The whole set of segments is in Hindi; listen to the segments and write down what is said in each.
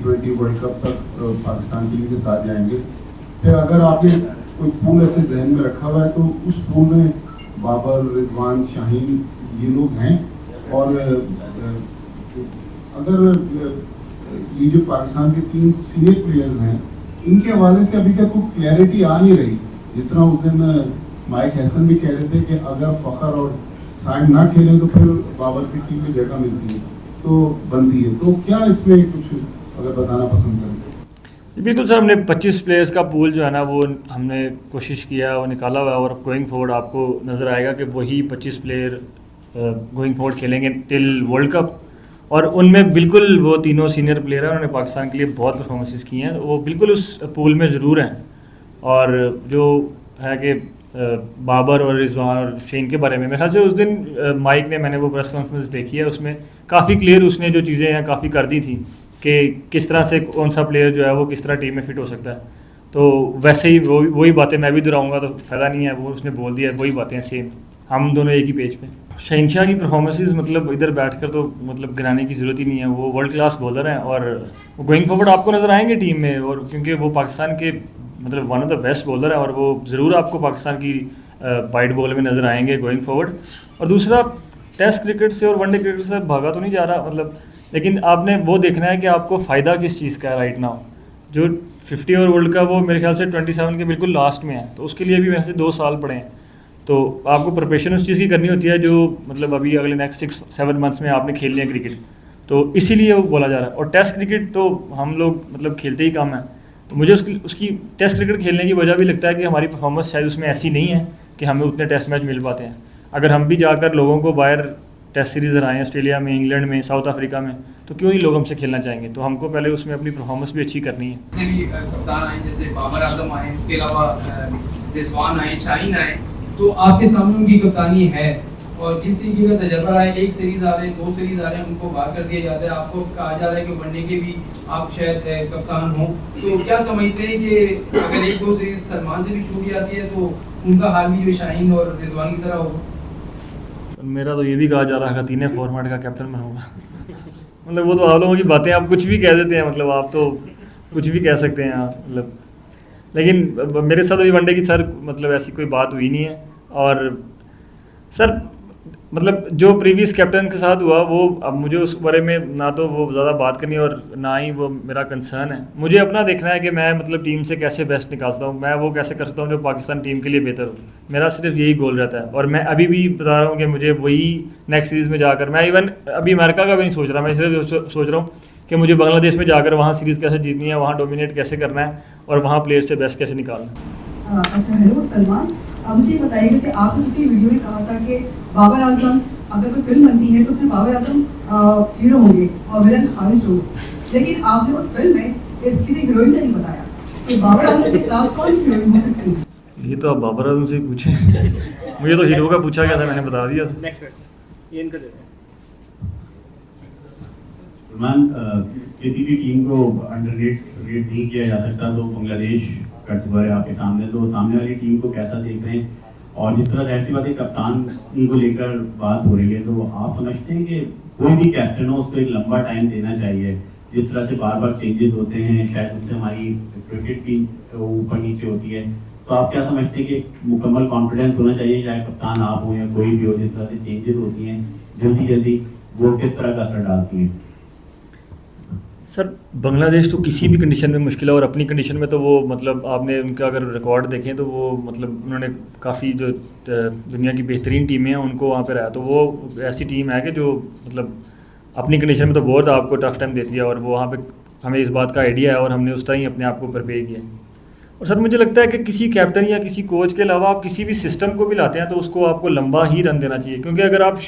T20 वर्ल्ड कप तक पाकिस्तान टीम के साथ जाएंगे। फिर अगर आपने कोई पूल ऐसे जहन में रखा हुआ है तो उस पूल में बाबर, रिजवान, शाहीन ये लोग हैं, और अगर ये जो पाकिस्तान के 3 सीनियर प्लेयर्स हैं इनके हवाले से अभी तक कोई क्लैरिटी आ नहीं रही। जिस तरह उस दिन माइक हैसन भी कह रहे थे कि अगर फ़खर और साइम ना खेलें तो फिर बाबर की टीम में जगह मिलती है तो बनती है। तो क्या इसमें कुछ अगर बताना पसंद करें? बिल्कुल सर, हमने 25 प्लेयर्स का पूल जो है ना वो हमने कोशिश किया और निकाला हुआ है, और गोइंग फॉरवर्ड आपको नज़र आएगा कि वही 25 प्लेयर गोइंग फॉरवर्ड खेलेंगे टिल वर्ल्ड कप। और उनमें बिल्कुल वो तीनों सीनियर प्लेयर हैं, उन्होंने पाकिस्तान के लिए बहुत परफॉर्मेंसेस की हैं, वो बिल्कुल उस पूल में ज़रूर हैं। और जो है कि बाबर और रिजवान और शेन के बारे में मेरे ख्याल से उस दिन माइक ने, मैंने वो प्रेस कॉन्फ्रेंस देखी है, उसमें काफ़ी क्लियर उसने जो चीज़ें हैं काफ़ी कर दी थी कि किस तरह से कौन सा प्लेयर जो है वो किस तरह टीम में फिट हो सकता है। तो वैसे ही वही बातें मैं भी दोहराऊंगा तो फ़ायदा नहीं है, वो उसने बोल दिया, वही बातें सेम, हम दोनों एक ही पेज पे। शहनशाह की परफॉर्मेंसेस मतलब इधर बैठकर तो मतलब गिनाने की ज़रूरत ही नहीं है, वो वर्ल्ड क्लास बॉलर हैं और वो गोइंग फॉरवर्ड आपको नज़र आएंगे टीम में, और क्योंकि वो पाकिस्तान के मतलब one of the best bowler है और वो ज़रूर आपको पाकिस्तान की वाइड बॉल में नज़र आएंगे गोइंग फॉरवर्ड। और दूसरा, टेस्ट क्रिकेट से और वनडे क्रिकेट से भागा तो नहीं जा रहा मतलब, लेकिन आपने वो देखना है कि आपको फ़ायदा किस चीज़ का है राइट नाउ। जो 50 ओवर वर्ल्ड कप वो मेरे ख्याल से 27 के बिल्कुल लास्ट में है, तो उसके लिए भी वैसे 2 साल पड़े हैं, तो आपको प्रिपरेशन उस चीज़ की करनी होती है जो मतलब अभी अगले नेक्स्ट 6-7 मंथ्स में आपने खेलनी है क्रिकेट, तो इसीलिए वो बोला जा रहा है। और टेस्ट क्रिकेट तो हम लोग मतलब खेलते ही कम है, तो मुझे उसकी टेस्ट क्रिकेट खेलने की वजह भी लगता है कि हमारी परफॉर्मेंस शायद उसमें ऐसी नहीं है कि हमें उतने टेस्ट मैच मिल पाते हैं। अगर हम भी जाकर लोगों को बाहर टेस्ट सीरीज़ हराएं, ऑस्ट्रेलिया में, इंग्लैंड में, साउथ अफ्रीका में, तो क्यों नहीं लोग हमसे खेलना चाहेंगे। तो हमको पहले उसमें अपनी परफॉर्मेंस भी अच्छी करनी है। कप्तान आए जैसे बाबर आजम आए, उसके अलावा रिजवान आए, शाहीन आए, तो आपके सामने उनकी कप्तानी है, और जिस तरीके का तजर्बा है, 1 सीरीज़ आ रहे हैं, 2 सीरीज़ आ रहे हैं, उनको बाहर कर दिया जाता है, आपको कहा जा रहा है कि वनडे के भी आप शायद कप्तान हों, तो क्या समझते हैं कि अगर 1-2 सीरीज़ सलमान से भी छूट जाती है तो उनका हाल भी जो शाहीन और रिजवान की तरह होगा? मेरा तो ये भी कहा जा रहा है तीनों फॉर्मेट का कैप्टन मैं होगा मतलब वो तो आप लोगों की बातें, आप कुछ भी कह देते हैं, मतलब आप तो कुछ भी कह सकते हैं मतलब, लेकिन मेरे साथ अभी वनडे की सर मतलब ऐसी कोई बात हुई नहीं है। और सर मतलब जो प्रीवियस कैप्टन के साथ हुआ वो, अब मुझे उस बारे में ना तो वो ज़्यादा बात करनी और ना ही वो मेरा कंसर्न है। मुझे अपना देखना है कि मैं मतलब टीम से कैसे बेस्ट निकाल सकता हूँ, मैं वो कैसे कर सकता हूँ जो पाकिस्तान टीम के लिए बेहतर हो। मेरा सिर्फ यही गोल रहता है, और मैं अभी भी बता रहा हूँ कि मुझे वही नेक्स्ट सीरीज़ में जाकर, मैं इवन अभी अमेरिका का भी नहीं सोच रहा, मैं सिर्फ सोच रहा हूँ कि मुझे बांग्लादेश में जाकर वहाँ सीरीज़ कैसे जीतनी है, वहाँ डोमिनेट कैसे करना है और वहाँ प्लेयर से बेस्ट कैसे निकालना है। अच्छा, हेलो सलमान, मुझे ये बताइए कि आपने किसी वीडियो में कहा था कि बाबर आजम अगर कोई फिल्म बनती है तो उसमें बाबर आजम हीरो होंगे और विलन हारिस होंगे, लेकिन आपने उस फिल्म में किसी हीरोइन का नहीं बताया, तो बाबर आजम के साथ कौन सी हीरोइन हो सकती है? ये तो आप बाबर आजम से पूछें मुझे तो हीरो का पूछा गया था, मैंने बता दिया था। सलमान, किसी भी टीम को अंडररेट नहीं किया जा सकता, तो बांग्लादेश का है आपके सामने, तो सामने वाली टीम को कैसा देख रहे हैं? और जिस तरह ऐसी बात है कप्तान को लेकर बात हो रही है, तो आप समझते हैं कि कोई भी कैप्टन हो उसको एक लंबा टाइम देना चाहिए? जिस तरह से बार बार चेंजेस होते हैं, शायद उससे हमारी क्रिकेट की ऊपर नीचे होती है, तो आप क्या समझते हैं कि मुकम्मल कॉन्फिडेंस होना चाहिए, चाहे कप्तान आप हो या कोई भी हो? जिस तरह से चेंजेस होती हैं जल्दी वो किस तरह का असर डालती हैं? सर बांग्लादेश तो किसी भी कंडीशन में मुश्किल है, और अपनी कंडीशन में तो वो मतलब आपने उनका अगर रिकॉर्ड देखें तो वो मतलब उन्होंने काफ़ी जो दुनिया की बेहतरीन टीमें हैं उनको वहाँ पे रहा, तो वो ऐसी टीम है कि जो मतलब अपनी कंडीशन में तो बहुत आपको टफ टाइम देती है, और वो वहाँ पे हमें इस बात का आइडिया है और हमने उस तरह ही अपने आप को प्रिपेयर किया है। और सर मुझे लगता है कि किसी कैप्टन या किसी कोच के अलावा आप किसी भी सिस्टम को भी लाते हैं तो उसको आपको लंबा ही रन देना चाहिए, क्योंकि अगर आप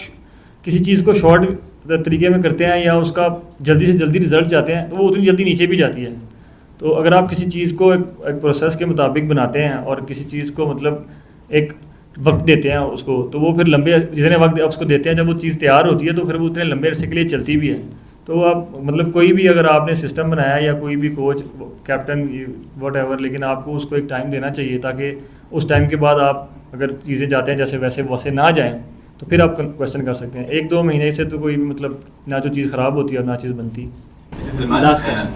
किसी चीज़ को शॉर्ट तरीके में करते हैं या उसका जल्दी से जल्दी रिजल्ट चाहते हैं तो वो उतनी जल्दी नीचे भी जाती है। तो अगर आप किसी चीज़ को एक प्रोसेस के मुताबिक बनाते हैं और किसी चीज़ को मतलब एक वक्त देते हैं उसको, तो वो फिर लंबे जितने वक्त उसको देते हैं, जब वो चीज़ तैयार होती है तो फिर वो उतने लंबे अरसे के लिए चलती भी है। तो आप मतलब कोई भी अगर आपने सिस्टम बनाया या कोई भी कोच कैप्टन वॉट, लेकिन आपको उसको एक टाइम देना चाहिए ताकि उस टाइम के बाद आप अगर चीज़ें जाते हैं जैसे वैसे ना जाएँ तो फिर आप क्वेश्चन कर सकते हैं। 1-2 महीने से तो कोई मतलब ना जो चीज़ ख़राब होती है और ना चीज़ बनती। लास्ट क्वेश्चन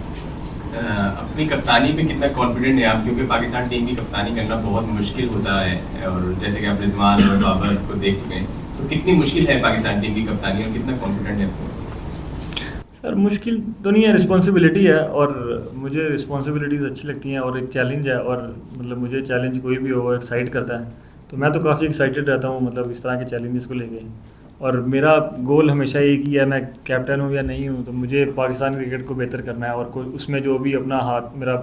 अपनी कप्तानी पे कितना कॉन्फिडेंट है आप, क्योंकि पाकिस्तान टीम की कप्तानी करना बहुत मुश्किल होता है, और जैसे कि आप रिजवान और बाबर को देख चुके हैं, तो कितनी मुश्किल है पाकिस्तान टीम की कप्तानी और कितना कॉन्फिडेंट है आपको? सर मुश्किल तो नहीं है, रिस्पॉन्सिबिलिटी है, और मुझे रिस्पॉन्सिबिलिटीज़ अच्छी लगती हैं और एक चैलेंज है, और मतलब मुझे चैलेंज कोई भी हो एक्साइट करता है, तो मैं तो काफ़ी एक्साइटेड रहता हूँ मतलब इस तरह के चैलेंजेस को लेके। और मेरा गोल हमेशा एक ही है, मैं कैप्टन हूँ या नहीं हूँ, तो मुझे पाकिस्तान क्रिकेट को बेहतर करना है, और कोई उसमें जो भी अपना हाथ मेरा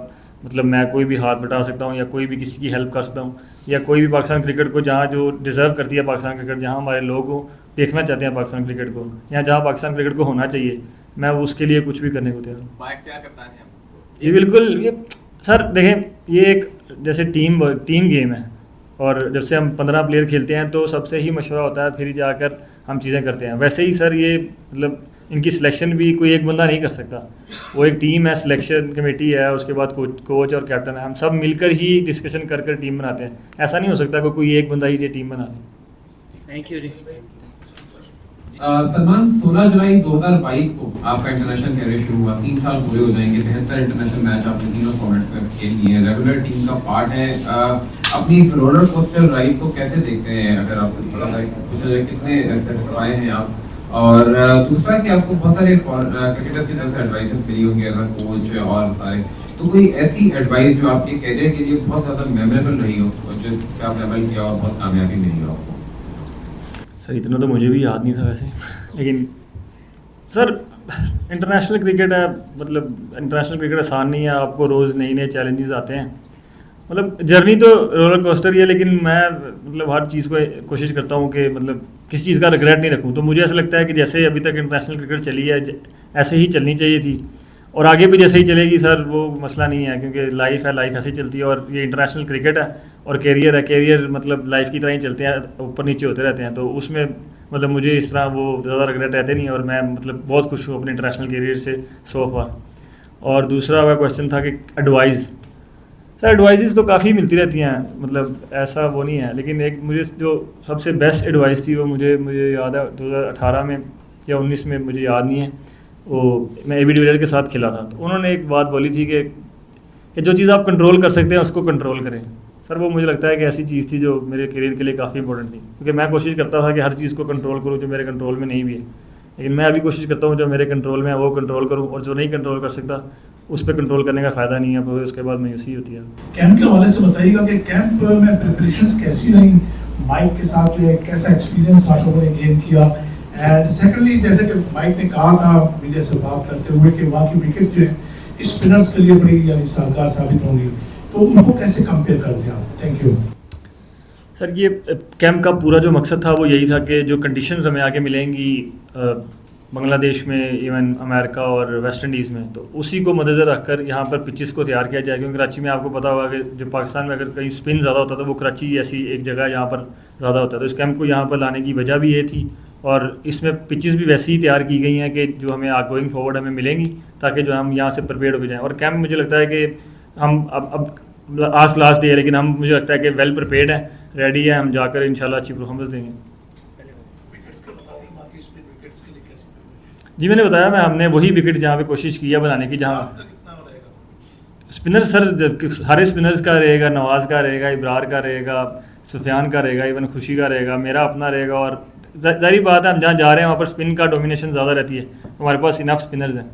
मतलब मैं कोई भी हाथ बटा सकता हूँ या कोई भी किसी की हेल्प कर सकता हूँ, या कोई भी पाकिस्तान क्रिकेट को जहाँ जो डिज़र्व करती है पाकिस्तान क्रिकेट, जहाँ हमारे लोग हो देखना चाहते हैं पाकिस्तान क्रिकेट को, या जहाँ पाकिस्तान क्रिकेट को होना चाहिए, मैं उसके लिए कुछ भी करने को तैयार हूँ। बाइख्तियार कप्तान है आप? जी बिल्कुल। ये सर देखें, ये एक जैसे टीम गेम है, और जब से हम 15 प्लेयर खेलते हैं तो सबसे ही मशवरा होता है, फिर ही जाकर हम चीज़ें करते हैं। वैसे ही सर ये मतलब इनकी सिलेक्शन भी कोई एक बंदा नहीं कर सकता, वो एक टीम है, सिलेक्शन कमेटी है, उसके बाद कोच और कैप्टन है, हम सब मिलकर ही डिस्कशन कर टीम बनाते हैं। ऐसा नहीं हो सकता कि कोई एक बंदा ही ये टीम बना ले। थैंक यू जी। सलमान, 16 जुलाई 2022 को आपका इंटरनेशनल कैरियर शुरू हुआ, 3 साल पूरे हो जाएंगे, 73 इंटरनेशनल मैच आपने तीनों फॉर्मेट्स में खेल लिए हैं, रेगुलर टीम का पार्ट है। अपनी इस रोलर कोस्टर राइड को कैसे देखते हैं, अगर आपसे पूछा जाए कितने सेटिस्फाई हैं आप? और दूसरा कि आपको बहुत सारे क्रिकेटर्स की तरफ से एडवाइसेस मिली होंगी एज अ कोच और सारे, तो कोई ऐसी एडवाइस जो आपके कैरियर के लिए बहुत ज़्यादा मेमोरेबल रही हो और जिससे आपने अमल किया और बहुत कामयाबी मिली हो आपको? सर इतना तो मुझे भी याद नहीं था वैसे, लेकिन सर इंटरनेशनल क्रिकेट है, मतलब इंटरनेशनल क्रिकेट आसान नहीं है, आपको रोज़ नए नए चैलेंजेस आते हैं, मतलब जर्नी तो रोलर कोस्टर ही है, लेकिन मैं मतलब हर चीज़ को कोशिश करता हूँ कि मतलब किसी चीज़ का रिग्रेट नहीं रखूँ। तो मुझे ऐसा लगता है कि जैसे अभी तक इंटरनेशनल क्रिकेट चली है ऐसे ही चलनी चाहिए थी, और आगे भी जैसे ही चलेगी सर, वो मसला नहीं है, क्योंकि लाइफ है, लाइफ ऐसे ही चलती है, और ये इंटरनेशनल क्रिकेट है और कैरियर है, कैरियर मतलब लाइफ की तरह ही चलते हैं, ऊपर नीचे होते रहते हैं, तो उसमें मतलब मुझे इस तरह वो ज़्यादा रिग्रेट रहते नहीं, और मैं मतलब बहुत खुश हूँ अपने इंटरनेशनल कैरियर से सो फार। और दूसरा वह क्वेश्चन था कि एडवाइस, सर एडवाइसेस तो काफ़ी मिलती रहती हैं, मतलब ऐसा वो नहीं है, लेकिन एक मुझे जो सबसे बेस्ट एडवाइस थी वो मुझे याद है 2018 में या 19 में, मुझे याद नहीं है, वो मैं ए बी डिविलियर्स के साथ खेला था, तो उन्होंने एक बात बोली थी कि जो चीज़ आप कंट्रोल कर सकते हैं उसको कंट्रोल करें। सर वो मुझे लगता है कि ऐसी चीज़ थी जो मेरे करियर के लिए काफ़ी इंपॉर्टेंट थी, क्योंकि मैं कोशिश करता था कि हर चीज़ को कंट्रोल करूँ जो मेरे कंट्रोल में नहीं भी है, लेकिन मैं अभी कोशिश करता हूँ जो मेरे कंट्रोल में है वो कंट्रोल करूँ, और जो नहीं कंट्रोल कर सकता उस पर कंट्रोल करने का फ़ायदा नहीं है, तो उसके बाद मायूसी होती है। कैंप के हवाले से बताइएगा कि कैंप में प्रिपरेशंस कैसी रही, माइक के साथ जो है कैसा एक्सपीरियंस आप लोगों ने गेन किया, एंड सेकेंडली जैसे कि माइक ने कहा था मीडिया से बात करते हुए कि वहाँ की विकेट जो है स्पिनर्स के लिए बड़ी यानी साजगार साबित होंगी, तो उनको कैसे कंपेयर करते हैं आप? Thank you sir. ये कैंप का पूरा जो मकसद था वो यही था कि जो कंडीशंस हमें आगे मिलेंगी बांग्लादेश में, इवन अमेरिका और वेस्ट इंडीज़ में, तो उसी को मद्देनज़र रखकर यहाँ पर पिचेस को तैयार किया जाए, क्योंकि कराची में आपको पता होगा कि जो पाकिस्तान में अगर कहीं स्पिन ज़्यादा होता तो वो कराची ऐसी एक जगह है जहाँ पर ज़्यादा होता है, तो इस कैंप को यहाँ पर लाने की वजह भी ये थी, और इसमें पिचेस भी वैसी ही तैयार की गई हैं कि जो हमें गोइंग फॉरवर्ड हमें मिलेंगी, ताकि जो हम यहाँ से प्रिपेयर होकर जाएँ। और कैंप मुझे लगता है कि हम अब आज लास्ट डे है, लेकिन हम मुझे लगता है कि वेल प्रिपेयर्ड है, रेडी है, हम जाकर इंशाल्लाह अच्छी परफॉर्मेंस देंगे। जी मैंने बताया, हमने वही विकेट जहाँ पे कोशिश की है बनाने की, जहाँ स्पिनर सर हर स्पिनर्स का रहेगा, नवाज़ का रहेगा, इब्रार का रहेगा, सुफियान का रहेगा, इवन खुशी का रहेगा, मेरा अपना रहेगा, और जाहिर बात है हम जहाँ जा रहे हैं वहाँ पर स्पिन का डोमिनेशन ज़्यादा रहती है, हमारे पास इनफ स्पिनर्स हैं।